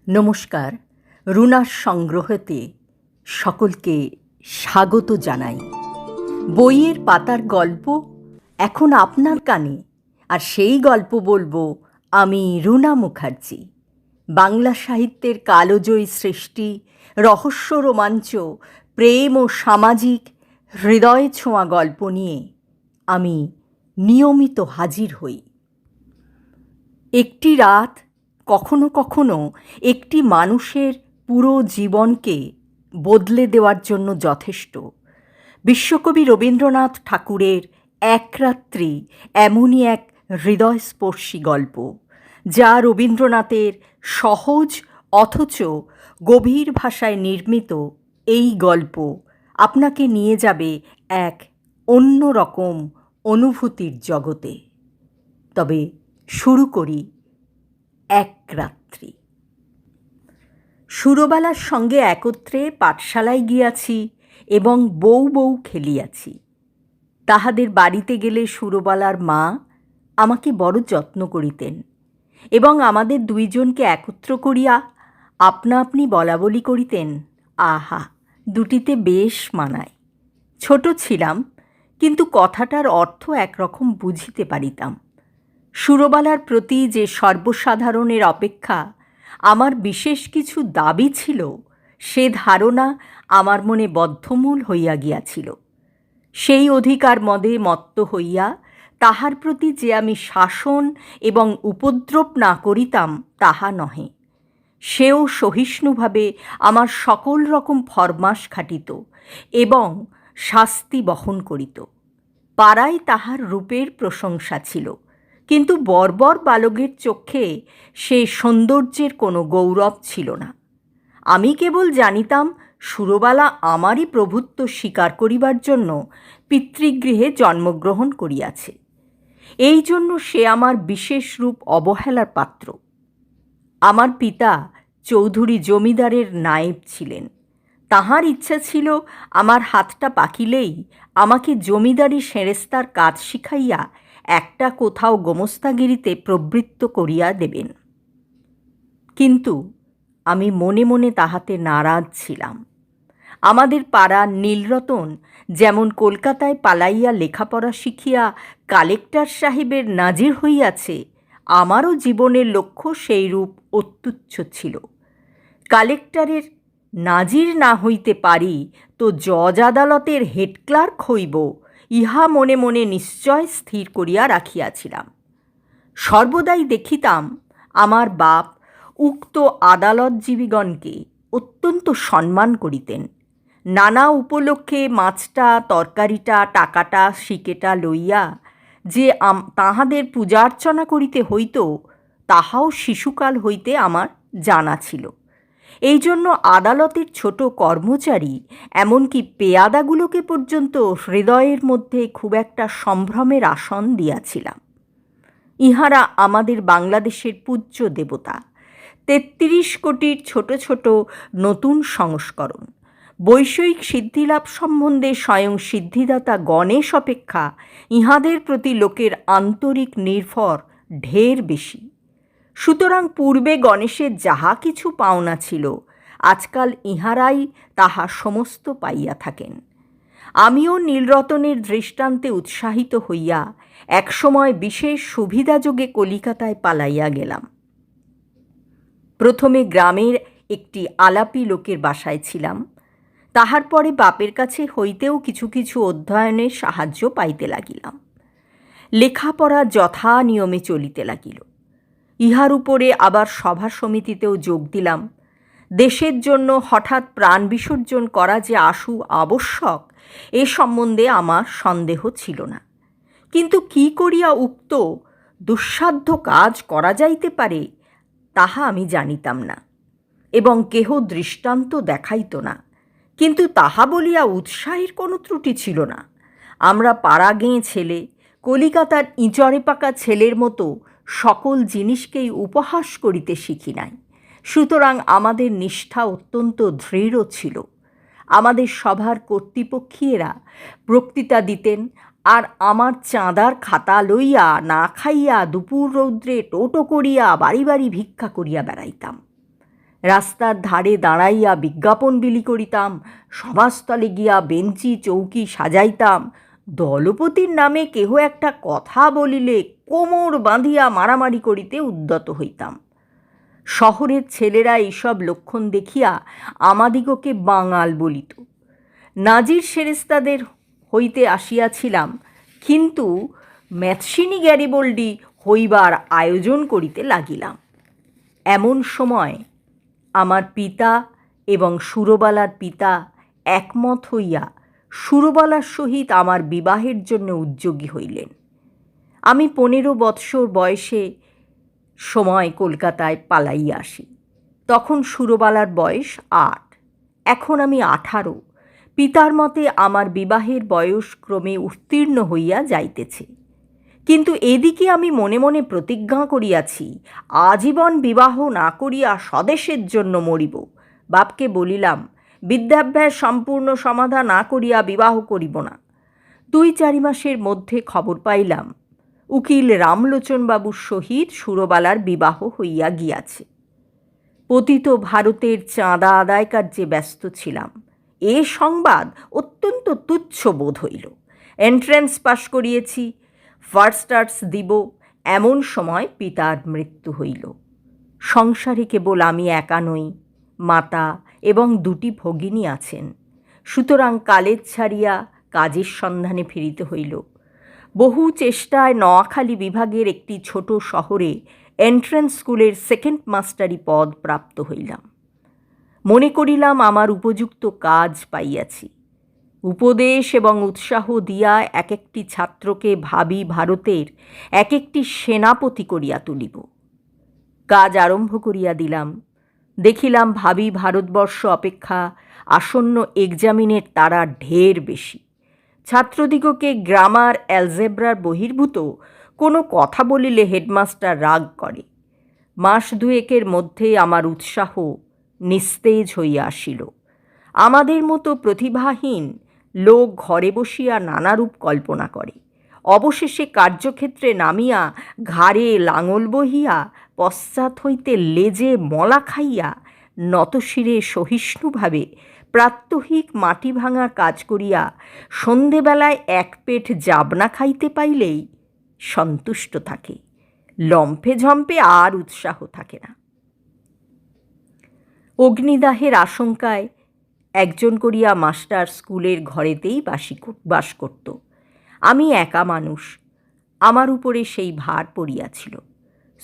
নমস্কার। রুনার সংগ্রহতে সকলকে স্বাগত জানাই। বইয়ের পাতার গল্প এখন আপনার কানে, আর সেই গল্প বলবো আমি, রুনা মুখার্জি। বাংলা সাহিত্যের কালজয়ী সৃষ্টি, রহস্য, রোমাঞ্চ, প্রেম ও সামাজিক হৃদয় ছোঁয়া গল্প নিয়ে আমি নিয়মিত হাজির হই। একটি রাত কখনো কখনো একটি মানুষের পুরো জীবনকে বদলে দেওয়ার জন্য যথেষ্ট। বিশ্বকবি রবীন্দ্রনাথ ঠাকুরের এক রাত্রি এমনই এক হৃদয়স্পর্শী গল্প, যা রবীন্দ্রনাথের সহজ অথচ গভীর ভাষায় নির্মিত এই গল্প আপনাকে নিয়ে যাবে এক অন্য রকম অনুভূতির জগতে। তবে শুরু করি এক রাত্রি। সুরবালার সঙ্গে একত্রে পাঠশালায় গিয়াছি এবং বউ বউ খেলিয়াছি। তাহাদের বাড়িতে গেলে সুরবালার মা আমাকে বড় যত্ন করিতেন এবং আমাদের দুইজনকে একত্র করিয়া আপনা আপনি বলা বলি করিতেন। আহা, দুটিতে বেশ মানায়। ছোট ছিলাম, কিন্তু কথাটার অর্থ একরকম বুঝিতে পারিতাম। সুরবালার প্রতি যে সর্বসাধারণের অপেক্ষা আমার বিশেষ কিছু দাবি ছিল, সে ধারণা আমার মনে বদ্ধমূল হইয়া গিয়াছিল। সেই অধিকার মদে মত্ত হইয়া তাহার প্রতি যে আমি শাসন এবং উপদ্রব না করিতাম তাহা নহে। সেও সহিষ্ণুভাবে আমার সকল রকম ফরমাস খাটিত এবং শাস্তি বহন করিত। পাড়ায় তাহার রূপের প্রশংসা ছিল, কিন্তু বর্বর বালকের চক্ষে সে সৌন্দর্যের কোনো গৌরব ছিল না। আমি কেবল জানিতাম সুরবালা আমারই প্রভুত্ব স্বীকার করিবার জন্য পিতৃগৃহে জন্মগ্রহণ করিয়াছে। এই জন্য সে আমার বিশেষ রূপ অবহেলার পাত্র। আমার পিতা চৌধুরী জমিদারের নায়েব ছিলেন। তাহার ইচ্ছা ছিল আমার হাতটা পাকিলেই আমাকে জমিদারি সেরেস্তার কাজ শিখাইয়া একটা কোথাও গোমস্তাগিরিতে প্রবৃত্ত করিয়া দেবেন। কিন্তু আমি মনে মনে তাহাতে নারাজ ছিলাম। আমাদের পাড়ার নীলরতন যেমন কলকাতায় পালাইয়া লেখাপড়া শিখিয়া কালেক্টর সাহেবের নাজির হইয়াছে, আমারও জীবনের লক্ষ্য সেইরূপ অত্যুচ্ছ ছিল। কালেক্টরের নাজির না হইতে পারি তো জজ আদালতের হেড ক্লার্ক হইব, ইহা মনে মনে নিশ্চয় স্থির করিয়া রাখিয়াছিলাম। সর্বদাই দেখিতাম আমার বাপ উক্ত আদালতজীবীগণকে অত্যন্ত সম্মান করিতেন। নানা উপলক্ষে মাছটা, তরকারিটা, টাকাটা, সিকেটা লইয়া যে তাহাদের পূজার্চনা করিতে হইত, তাহাও শিশুকাল হইতে আমার জানা ছিল। এই জন্য আদালতের ছোট কর্মচারী, এমনকি পেয়াদাগুলোকে পর্যন্ত হৃদয়ের মধ্যে খুব একটা সম্ভ্রমের আসন দিয়াছিলাম। ইহারা আমাদের বাংলাদেশের পূজ্য দেবতা, ৩৩ কোটির ছোট ছোট নতুন সংস্করণ। বৈষয়িক সিদ্ধিলাভ সম্বন্ধে স্বয়ং সিদ্ধিদাতা গণেশ অপেক্ষা ইহাদের প্রতি লোকের আন্তরিক নির্ভর ঢের বেশি। সুতরাং পূর্বে গণেশের যাহা কিছু পাওনা ছিল, আজকাল ইহারাই তাহা সমস্ত পাইয়া থাকেন। আমিও নীলরতনের দৃষ্টান্তে উৎসাহিত হইয়া একসময় বিশেষ সুবিধাযোগে কলিকাতায় পালাইয়া গেলাম। প্রথমে গ্রামের একটি আলাপি লোকের বাসায় ছিলাম। তাহার পরে বাপের কাছে হইতেও কিছু কিছু অধ্যয়নের সাহায্য পাইতে লাগিলাম। লেখাপড়া যথা নিয়মে চলিতে লাগিল। ইহার উপরে আবার সভা সমিতিতেও যোগ দিলাম। দেশের জন্য হঠাৎ প্রাণ বিসর্জন করা যে আশু আবশ্যক, এ সম্বন্ধে আমার সন্দেহ ছিল না। কিন্তু কি করিয়া উক্ত দুঃসাধ্য কাজ করা যাইতে পারে, তাহা আমি জানিতাম না এবং কেহ দৃষ্টান্ত দেখাইত না। কিন্তু তাহা বলিয়া উৎসাহের কোনো ত্রুটি ছিল না। আমরা পাড়া গেঁয়ে ছেলে, কলিকাতার ইঁচড়ে পাকা ছেলের মতো সকল জিনিসকেই উপহাস করিতে শিখি নাই। সুতরাং আমাদের নিষ্ঠা অত্যন্ত দৃঢ় ছিল। আমাদের সভার কর্তৃপক্ষীয়েরা বক্তৃতা দিতেন, আর আমার চাঁদার খাতা লইয়া না খাইয়া দুপুর রৌদ্রে টোটো করিয়া বাড়ি বাড়ি ভিক্ষা করিয়া বেড়াইতাম। রাস্তার ধারে দাঁড়াইয়া বিজ্ঞাপন বিলি করিতাম, সভাস্থলে গিয়া বেঞ্চি চৌকি সাজাইতাম, দলপতির নামে কেহ একটা কথা বলিলে কোমর বাঁধিয়া মারামারি করিতে উদ্যত হইতাম। শহরের ছেলেরা এইসব লক্ষণ দেখিয়া আমাদিগকে বাঙাল বলিত। নাজির সেরেস্তাদের হইতে আসিয়াছিলাম, কিন্তু ম্যাথসিনি গ্যারিবল্ডি হইবার আয়োজন করিতে লাগিলাম। এমন সময় আমার পিতা এবং সুরবালার পিতা একমত হইয়া সুরবালার সহিত আমার বিবাহের জন্য উদ্যোগী হইলেন। আমি 15 বৎসর বয়সে সময় কলকাতায় পালাইয়া আসি। তখন সুরবালার বয়স 8, এখন আমি 18। পিতার মতে আমার বিবাহের বয়স ক্রমে উত্তীর্ণ হইয়া যাইতেছে, কিন্তু এদিকে আমি মনে মনে প্রতিজ্ঞা করিয়াছি, আজীবন বিবাহ না করিয়া স্বদেশের জন্য মরিব। বাপকে বলিলাম, বিদ্যাভ্যাস সম্পূর্ণ সমাধা না করিয়া বিবাহ করিব না। 2-4 মাসের মধ্যে খবর পাইলাম উকিল রামলোচনবাবুর সহিত সুরবালার বিবাহ হইয়া গিয়াছে। পতিত ভারতের চাঁদা আদায় কার্যে ব্যস্ত ছিলাম। এ সংবাদ অত্যন্ত তুচ্ছ বোধ হইল। এন্ট্রেন্স পাশ করিয়েছি, ফার্স্ট আর্টস দিব, এমন সময় পিতার মৃত্যু হইল। সংসারে কেবল আমি একা নই, মাতা এবং 2টি ভগিনী আছেন। সুতরাং কালেজ ছাড়িয়া কাজের সন্ধানে ফিরিতে হইল। বহু চেষ্টায় নোয়াখালী বিভাগের একটি ছোট শহরে এন্ট্রেন্স স্কুলের সেকেন্ড মাস্টারি পদ প্রাপ্ত হইলাম। মনে করিলাম আমার উপযুক্ত কাজ পাইয়াছি। উপদেশ এবং উৎসাহ দিয়া এক একটি ছাত্রকে ভাবি ভারতের এক একটি সেনাপতি করিয়া তুলিব। কাজ আরম্ভ করিয়া দিলাম। দেখিলাম ভাবি ভারতবর্ষ অপেক্ষা আসন্ন এক্সামিনের তারা ঢের বেশি। ছাত্রদিগকে গ্রামার অ্যালজেব্রার বহির্ভূত কোনো কথা বলিলে হেডমাস্টার রাগ করে। মাস 2 মধ্যে আমার উৎসাহ নিস্তেজ হইয়া আসিল। আমাদের মতো প্রতিভাহীন লোক ঘরে বসিয়া নানারূপ কল্পনা করে, অবশেষে কার্যক্ষেত্রে নামিয়া ঘাড়ে লাঙল বহিয়া পশ্চাৎ হইতে লেজে মলা খাইয়া নতশিরে সহিষ্ণুভাবে প্রাত্যহিক মাটি ভাঙা কাজ করিয়া সন্ধেবেলায় 1 পেট জাবনা খাইতে পাইলেই সন্তুষ্ট থাকে। লম্ফে ঝম্পে আর উৎসাহ থাকে না। অগ্নিদাহের আশঙ্কায় একজন করিয়া মাস্টার স্কুলের ঘরেতেই বাস করত। আমি একা মানুষ, আমার উপরে সেই ভার পড়িয়াছিল।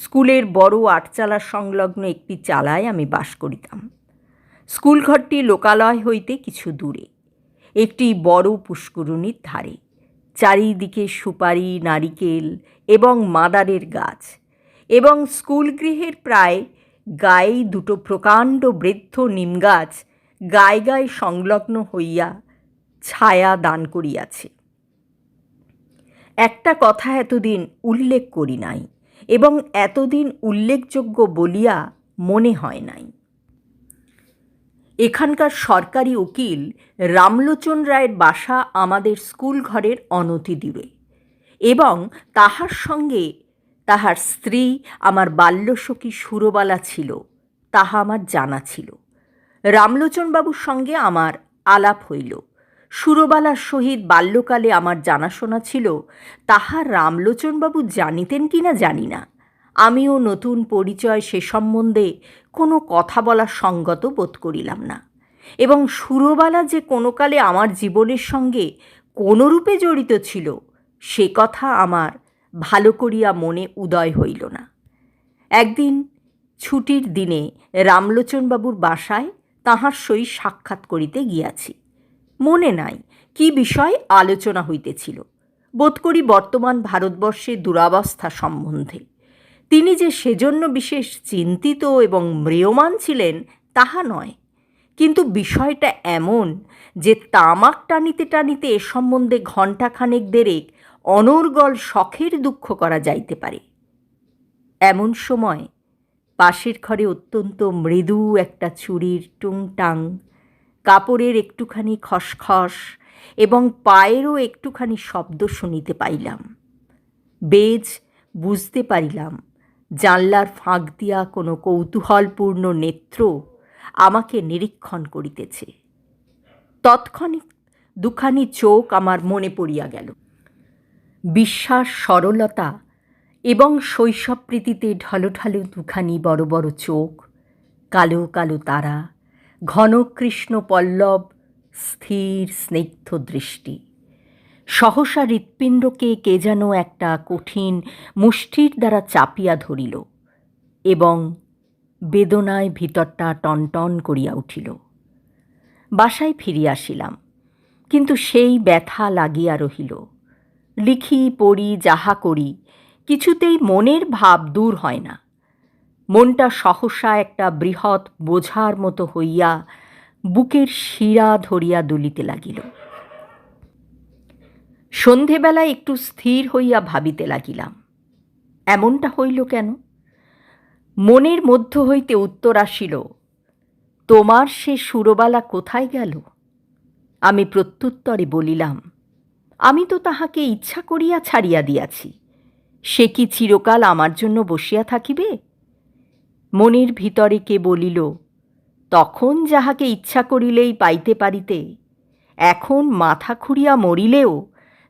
স্কুলের বড় 8 চালা সংলগ্ন একটি চালায় আমি বাস করিতাম। স্কুলঘরটি লোকালয় হইতে কিছু দূরে, একটি বড় পুষ্করিণীর ধারে। চারিদিকে সুপারি, নারিকেল এবং মাদারের গাছ, এবং স্কুলগৃহের প্রায় গায়ে 2টো প্রকাণ্ড বৃদ্ধ নিমগাছ গায়ে গায়ে সংলগ্ন হইয়া ছায়া দান করিয়াছে। একটা কথা এতদিন উল্লেখ করি নাই, এবং এতদিন উল্লেখযোগ্য বলিয়া মনে হয় নাই। এখানকার সরকারি উকিল রামলোচন রায়ের বাসা আমাদের স্কুল ঘরের অনতি দূরে, এবং তাহার সঙ্গে তাহার স্ত্রী আমার বাল্যসখী সুরবালা ছিল, তাহা আমার জানা ছিল। রামলোচনবাবুর সঙ্গে আমার আলাপ হইল। সুরবালার সহিত বাল্যকালে আমার জানাশোনা ছিল, তাহা রামলোচনবাবু জানিতেন কিনা জানি না। আমিও নতুন পরিচয় সে সম্বন্ধে কোনো কথা বলা সঙ্গত বোধ করিলাম না, এবং সুরবালা যে কোনো কালে আমার জীবনের সঙ্গে কোনোরূপে জড়িত ছিল সে কথা আমার ভালো করিয়া মনে উদয় হইল না। একদিন ছুটির দিনে রামলোচনবাবুর বাসায় তাহার সহিত সাক্ষাৎ করিতে গিয়াছি। মনে নাই কি বিষয় আলোচনা হইতেছিল। বোধ করি বর্তমান ভারতবর্ষের দুরাবস্থা সম্বন্ধে। তিনি যে সেজন্য বিশেষ চিন্তিত এবং ম্রিয়মাণ ছিলেন তাহা নয়, কিন্তু বিষয়টা এমন যে তামাক টানিতে টানিতে এ সম্বন্ধে ঘণ্টাখানেক দেরেক অনর্গল শখের দুঃখ করা যাইতে পারে। এমন সময় পাশের ঘরে অত্যন্ত মৃদু একটা চুড়ির টুংটাং, কাপড়ের একটুখানি খসখস এবং পায়েরও একটুখানি শব্দ শুনিতে পাইলাম। বেজ বুঝতে পারিলাম জানলার ফাঁক দিয়া কোনো কৌতূহলপূর্ণ নেত্র আমাকে নিরীক্ষণ করিতেছে। তৎক্ষণিক দুখানি চোখ আমার মনে পড়িয়া গেল। বিশ্বাস, সরলতা এবং শৈশবপ্রীতিতে ঢলঢালো দুখানি বড় বড় চোখ, কালো কালো তারা, ঘন কৃষ্ণ পল্লব, স্থির স্নিগ্ধ দৃষ্টি। সহসা হৃৎপিণ্ডকে কে যেন একটা কঠিন মুষ্টির দ্বারা চাপিয়া ধরিল এবং বেদনায় ভিতরটা টনটন করিয়া উঠিল। বাসায় ফিরিয়া আসিলাম, কিন্তু সেই ব্যথা লাগিয়া রহিল। লিখি, পড়ি, যাহা করি, কিছুতেই মনের ভাব দূর হয় না। মনটা সহসা একটা বৃহৎ বোঝার মতো হইয়া বুকের শিরা ধরিয়া দুলিতে লাগিল। সন্ধেবেলায় একটু স্থির হইয়া ভাবিতে লাগিলাম, এমনটা হইল কেন? মনের মধ্য হইতে উত্তর আসিল, তোমার সে সুরবালা কোথায় গেল? আমি প্রত্যুত্তরে বলিলাম, আমি তো তাহাকে ইচ্ছা করিয়া ছাড়িয়া দিয়াছি, সে কি চিরকাল আমার জন্য বসিয়া থাকিবে? মনের ভিতরে কে বলিল, তখন যাহাকে ইচ্ছা করিলেই পাইতে পারিতে, এখন মাথা খুঁড়িয়া মরিলেও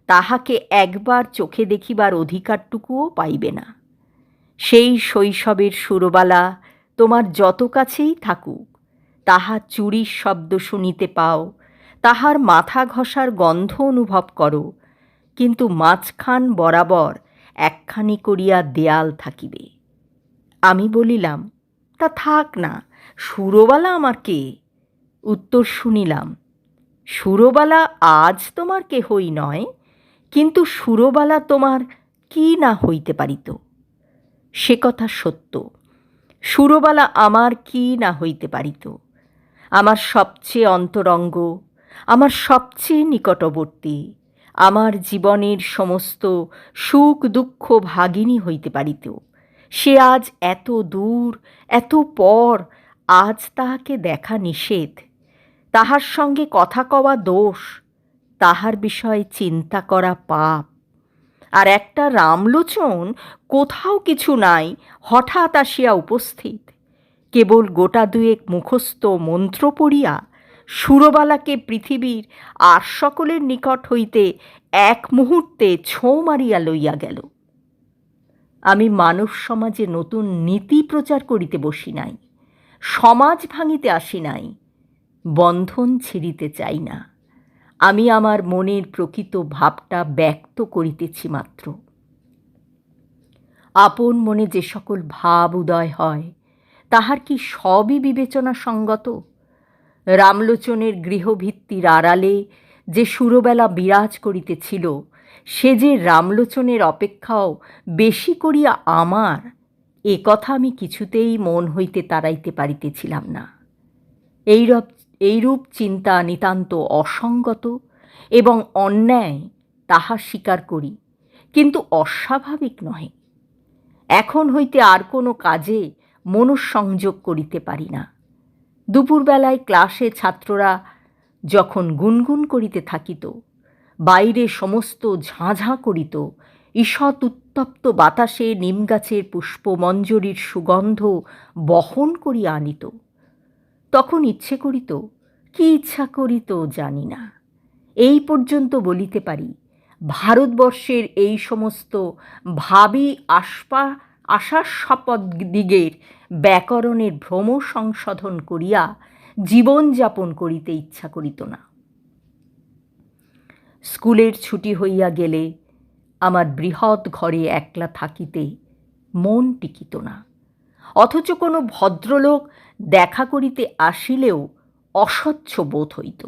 তাহাকে একবার চোখে দেখিবার অধিকারটুকুও পাইবে না। সেই শৈশবের সুরবালা তোমার যত কাছেই থাকুক, তাহার চুরির শব্দ শুনিতে পাও, তাহার মাথা ঘষার গন্ধ অনুভব করো, কিন্তু মাঝখান বরাবর একখানি করিয়া দেয়াল থাকিবে। আমি বলিলাম, তা থাক না, সুরবালা আমার কে? উত্তর শুনিলাম, সুরবালা আজ তোমার কেহই নয়, কিন্তু সুরবালা তোমার কি না হইতে পারিত? সে কথা সত্য, সুরবালা আমার কি না হইতে পারিত। আমার সবচেয়ে অন্তরঙ্গ, আমার সবচেয়ে নিকটবর্তী, আমার জীবনের সমস্ত সুখ দুঃখ ভাগিনী হইতে পারিত। সে আজ এত দূর, এত পর, আজ তাহাকে দেখা নিষেধ, তাহার সঙ্গে কথা কওয়া দোষ, তাহার বিষয়ে চিন্তা করা পাপ। আর একটা রামলোচন কোথাও কিছু নাই, হঠাৎ আসিয়া উপস্থিত, কেবল গোটা দুয়েক মুখস্থ মন্ত্র পড়িয়া সুরবালাকে পৃথিবীর আর সকলের নিকট হইতে এক মুহূর্তে ছোঁ মারিয়া লইয়া গেল। আমি মানব সমাজে নতুন নীতি প্রচার করিতে বসি নাই, সমাজ ভাঙিতে আসি নাই, বন্ধন ছিঁড়িতে চাই না। আমি আমার মনের প্রকৃত ভাবটা ব্যক্ত করিতেছি মাত্র। আপন মনে যে সকল ভাব উদয় হয়, তাহার কি সবই বিবেচনা সঙ্গত? রামলোচনের গৃহভিত্তির আড়ালে যে সুরবালা বিরাজ করিতেছিল, সে যে রামলোচনের অপেক্ষাও বেশি করিয়া আমার, এ কথা আমি কিছুতেই মন হইতে তাড়াইতে পারিতেছিলাম না। এইরূপ চিন্তা নিতান্ত অসঙ্গত এবং অন্যায়, তাহা স্বীকার করি, কিন্তু অস্বাভাবিক নহে। এখন হইতে আর কোনো কাজে মনঃসংযোগ করিতে পারি না। দুপুরবেলায় ক্লাসে ছাত্ররা যখন গুনগুন করিতে থাকিত, বাইরে সমস্ত ঝাঁঝাঁ করিত, ঈষৎ উত্তপ্ত বাতাসে নিমগাছের পুষ্পমঞ্জরীর সুগন্ধ বহন করিয়া আনিত, তখন ইচ্ছে করিত, কি ইচ্ছা করিত জানি না, এই পর্যন্ত বলিতে পারি, ভারতবর্ষের এই সমস্ত ভাবী আশাস্পদ দিগের ব্যাকরণের ভ্রম সংশোধন করিয়া জীবনযাপন করিতে ইচ্ছা করিত না। স্কুলের ছুটি হইয়া গেলে আমার বৃহৎ ঘরে একলা থাকিতে মন টিকিত না, অথচ কোনো ভদ্রলোক দেখা করিতে আসিলেও অস্বচ্ছ বোধ হইত।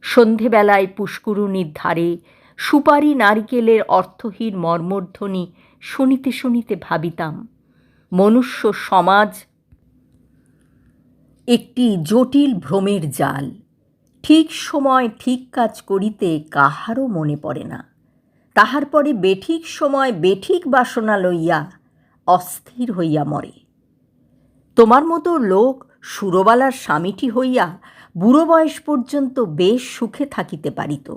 সন্ধেবেলায় পুষ্করিণীর ধারে সুপারি নারিকেলের অর্থহীন মর্মধ্বনি শুনিতে শুনিতে ভাবিতাম, মনুষ্য সমাজ একটি জটিল ভ্রমের জাল, ঠিক সময় ঠিক কাজ করিতে কাহারও মনে পড়ে না, তাহার পরে বেঠিক সময় বেঠিক বাসনা লইয়া অস্থির হইয়া মরে। তোমার মতো লোক সুরবালার স্বামীটি হইয়া বুড়ো বয়স পর্যন্ত বেশ সুখে থাকিতে পারিত,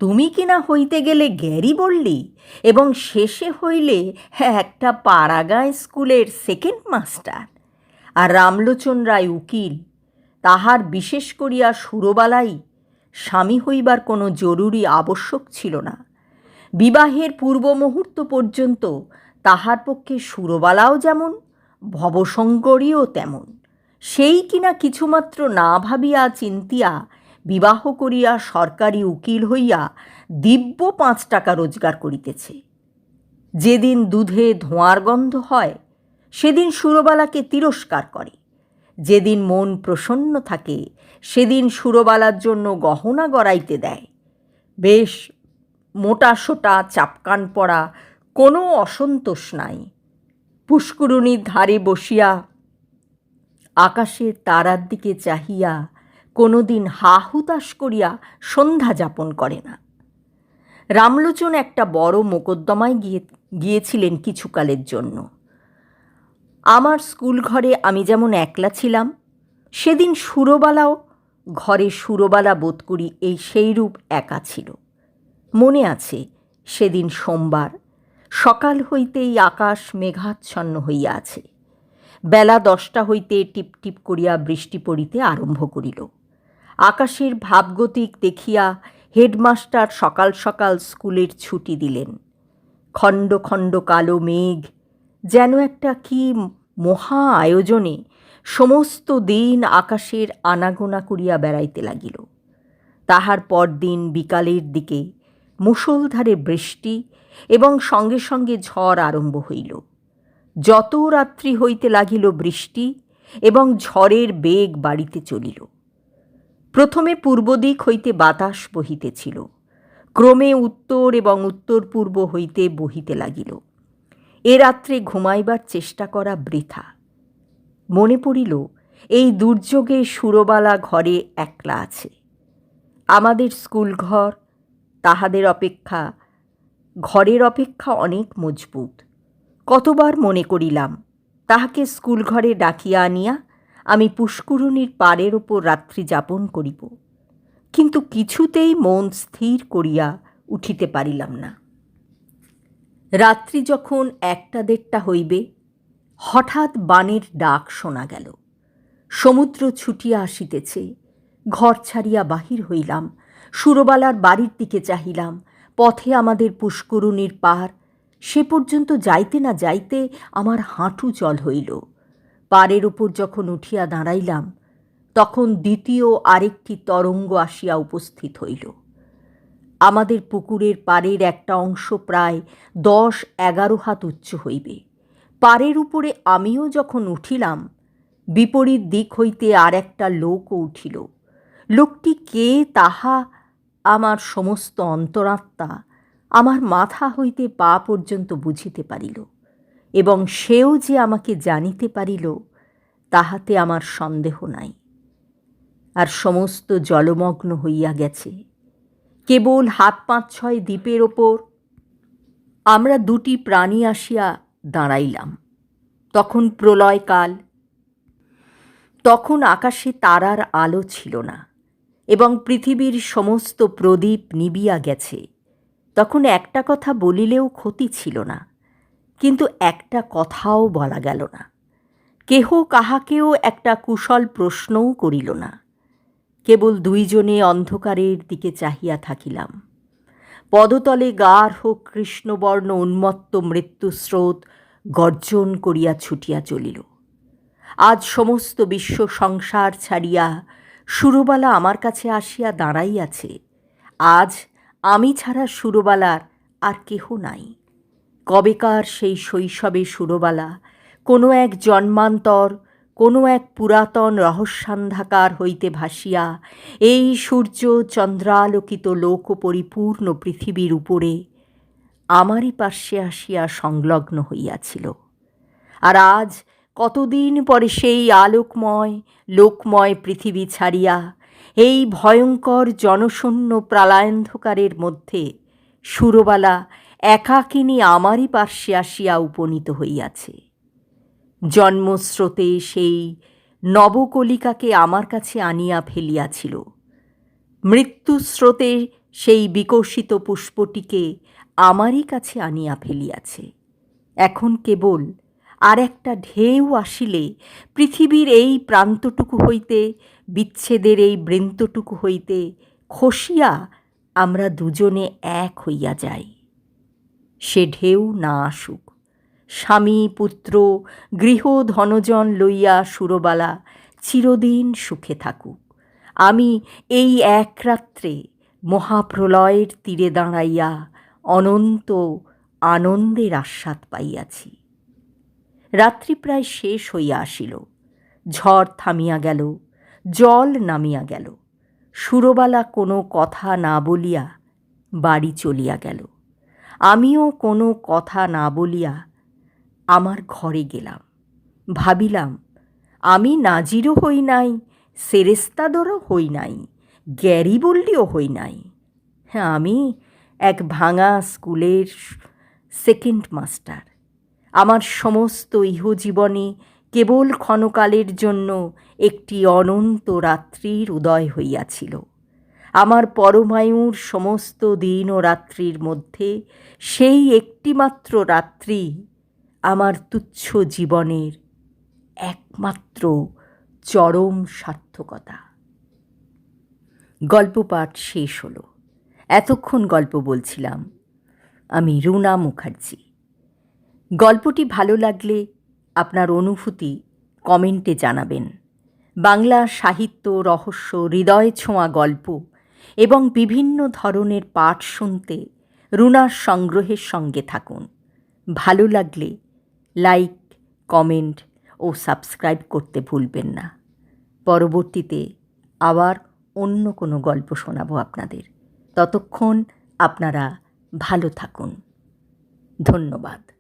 তুমি কিনা হইতে গেলে গ্যারি বললি, এবং শেষে হইলে একটা পাড়াগাঁয় স্কুলের সেকেন্ড মাস্টার। আর রামলোচন রায় উকিল, তাহার বিশেষ করিয়া সুরবালাই স্বামী হইবার কোনো জরুরি আবশ্যক ছিল না। বিবাহের পূর্ব মুহূর্ত পর্যন্ত তাহার পক্ষে সুরবালাও যেমন, ভবশঙ্করীও তেমন। সেই কিনা কিছুমাত্র না ভাবিয়া চিন্তিয়া বিবাহ করিয়া সরকারি উকিল হইয়া দিব্য 5 টাকা রোজগার করিতেছে। যেদিন দুধে ধোঁয়ার গন্ধ হয় সেদিন সুরবালাকে তিরস্কার করে, যেদিন মন প্রসন্ন থাকে সেদিন সুরবালার জন্য গহনা গড়াইতে দেয়। বেশ মোটাসোটা চাপকান পরা কোনো অসন্তোষ নাই। পুষ্করিণীর ধারে বসিয়া আকাশের তারার দিকে চাহিয়া কোনো দিন হা হুতাশ করিয়া সন্ধ্যা যাপন করে না। রামলোচন একটা বড় মোকদ্দমায় গিয়েছিলেন কিছুকালের জন্য। আমার স্কুল ঘরে আমি যেমন একলা ছিলাম, সেদিন সুরবালাও ঘরে সুরবালা বোধ করি সেইরূপ একা ছিল। মনে আছে, সেদিন সোমবার সকাল হইতেই আকাশ মেঘাচ্ছন্ন হইয়া আছে। বেলা 10টা হইতে টিপটিপ করিয়া বৃষ্টি পড়িতে আরম্ভ করিল। আকাশের ভাবগতিক দেখিয়া হেডমাস্টার সকাল সকাল স্কুলের ছুটি দিলেন। খণ্ড খণ্ড কালো মেঘ যেন একটা কি মহা আয়োজনে সমস্ত দিন আকাশের আনাগোনা করিয়া বেড়াইতে লাগিল। তাহার পরদিন বিকালের দিকে মুষলধারে বৃষ্টি এবং সঙ্গে সঙ্গে ঝড় আরম্ভ হইল। যত রাত্রি হইতে লাগিল বৃষ্টি এবং ঝড়ের বেগ বাড়িতে চলিল। প্রথমে পূর্ব দিক হইতে বাতাস বহিতেছিল, ক্রমে উত্তর এবং উত্তর পূর্ব হইতে বহিতে লাগিল। এ রাত্রে ঘুমাইবার চেষ্টা করা বৃথা। মনে পড়িল এই দুর্যোগে সুরবালা ঘরে একলা আছে। আমাদের স্কুল ঘর তাহাদের অপেক্ষা ঘরের অপেক্ষা অনেক মজবুত। কতবার মনে করিলাম তাহাকে স্কুল ঘরে ডাকিয়া আনিয়া আমি পুষ্করিণীর পাড়ের ওপর রাত্রি যাপন করিব, কিন্তু কিছুতেই মন স্থির করিয়া উঠিতে পারিলাম না। রাত্রি যখন 1টা-1:30 হইবে, হঠাৎ বানের ডাক শোনা গেল। সমুদ্র ছুটিয়া আসিতেছে। ঘর ছাড়িয়া বাহির হইলাম, সুরবালার বাড়ির দিকে চাহিলাম। পথে আমাদের পুষ্করিণীর পার। সে পর্যন্ত যাইতে না যাইতে আমার হাঁটু জল হইল। পাড়ের উপর যখন উঠিয়া দাঁড়াইলাম, তখন দ্বিতীয় আরেকটি তরঙ্গ আসিয়া উপস্থিত হইল। আমাদের পুকুরের পাড়ের একটা অংশ প্রায় 10-11 হাত উচ্চ হইবে। পাড়ের উপরে আমিও যখন উঠিলাম, বিপরীত দিক হইতে আর একটা লোকও উঠিল। লোকটি কে তাহা আমার সমস্ত অন্তরাত্মা আমার মাথা হইতে পা পর্যন্ত বুঝিতে পারিল, এবং সেও যে আমাকে জানিতে পারিল তাহাতে আমার সন্দেহ নাই। আর সমস্ত জলমগ্ন হইয়া গেছে। কেবল 5-6 দ্বীপের ওপর আমরা 2টি প্রাণী আসিয়া দাঁড়াইলাম। তখন প্রলয়কাল। তখন আকাশে তারার আলো ছিল না এবং পৃথিবীর সমস্ত প্রদীপ নিবিয়া গেছে। তখন একটা কথা বলিলেও ক্ষতি ছিল না, কিন্তু একটা কথাও বলা গেল না। কেহ কাহাকেও একটা কুশল প্রশ্নও করিল না। কেবল 2 জনে অন্ধকারের দিকে চাহিয়া থাকিলাম। পদতলে গাঢ় কৃষ্ণবর্ণ উন্মত্ত মৃত্যুস্রোত গর্জন করিয়া ছুটিয়া চলিল। আজ সমস্ত বিশ্ব সংসার ছাড়িয়া সুরবালা আমার কাছে আসিয়া দাঁড়াইয়াছে। আজ আমি ছাড়া সুরবালার আর কেহ নাই। কবেকার সেই শৈশবে সুরবালা কোনো এক জন্মান্তর, কোনো এক পুরাতন রহস্যান্ধাকার হইতে ভাসিয়া এই সূর্য চন্দ্রালোকিত লোক পরিপূর্ণ পৃথিবীর উপরে আমারই পার্শ্বে আসিয়া সংলগ্ন হইয়াছিল। আর আজ কতদিন পরে সেই আলোকময় লোকময় পৃথিবী ছাড়িয়া এই ভয়ঙ্কর জনশূন্য প্রলয়ান্ধকারের মধ্যে সুরবালা একাকিনী আমারই পার্শ্বে আসিয়া উপনীত হইয়াছে। জন্মস্রোতে সেই নবকলিকাকে আমার কাছে আনিয়া ফেলিয়াছিল। মৃত্যুস্রোতে সেই বিকশিত পুষ্পটিকে আমারই কাছে আনিয়া ফেলিয়াছে। এখন কেবল আর একটা ঢেউ আসিলে পৃথিবীর এই প্রান্তটুকু হইতে, বিচ্ছেদের এই বৃন্তটুকু হইতে খসিয়া আমরা দুজনে এক হইয়া যাই। সে ঢেউ না আসুক, স্বামী পুত্র গৃহ ধনজন লইয়া সুরবালা চিরদিন সুখে থাকুক। আমি এই এক রাত্রে মহাপ্রলয়ের তীরে দাঁড়াইয়া অনন্ত আনন্দের আস্বাদ পাইয়াছি। রাত্রি প্রায় শেষ হইয়া আসিল, ঝড় থামিয়া গেল, জল নামিয়া গেল। সুরবালা কোনো কথা না বলিয়া বাড়ি চলিয়া গেল। আমিও কোনো কথা না বলিয়া আমার ঘরে গেলাম। ভাবিলাম, আমি নাজিরও হই নাই, সেরেস্তাদরও হই নাই, গ্যারি বললিও হই নাই। হ্যাঁ, আমি এক ভাঙা স্কুলের সেকেন্ড মাস্টার। আমার সমস্ত ইহজীবনে কেবল ক্ষণকালের জন্য একটি অনন্ত রাত্রির উদয় হইয়াছিল। আমার পরমায়ুর সমস্ত দিন ও রাত্রির মধ্যে সেই একটিমাত্র রাত্রি আমার তুচ্ছ জীবনের একমাত্র চরম সার্থকতা। গল্প পাঠ শেষ হলো। এতক্ষণ গল্প বলছিলাম আমি, রুনা মুখার্জি। গল্পটি ভালো লাগলে আপনার অনুভূতি কমেন্টে জানাবেন। বাংলা সাহিত্য, রহস্য, হৃদয় ছোঁয়া গল্প এবং বিভিন্ন ধরনের পাঠ শুনতে রুনার সংগ্রহের সঙ্গে থাকুন। ভালো লাগলে লাইক, কমেন্ট ও সাবস্ক্রাইব করতে ভুলবেন না। পরবর্তীতে আবার অন্য কোনো গল্প শোনাবো আপনাদের। ততক্ষণ আপনারা ভালো থাকুন। ধন্যবাদ।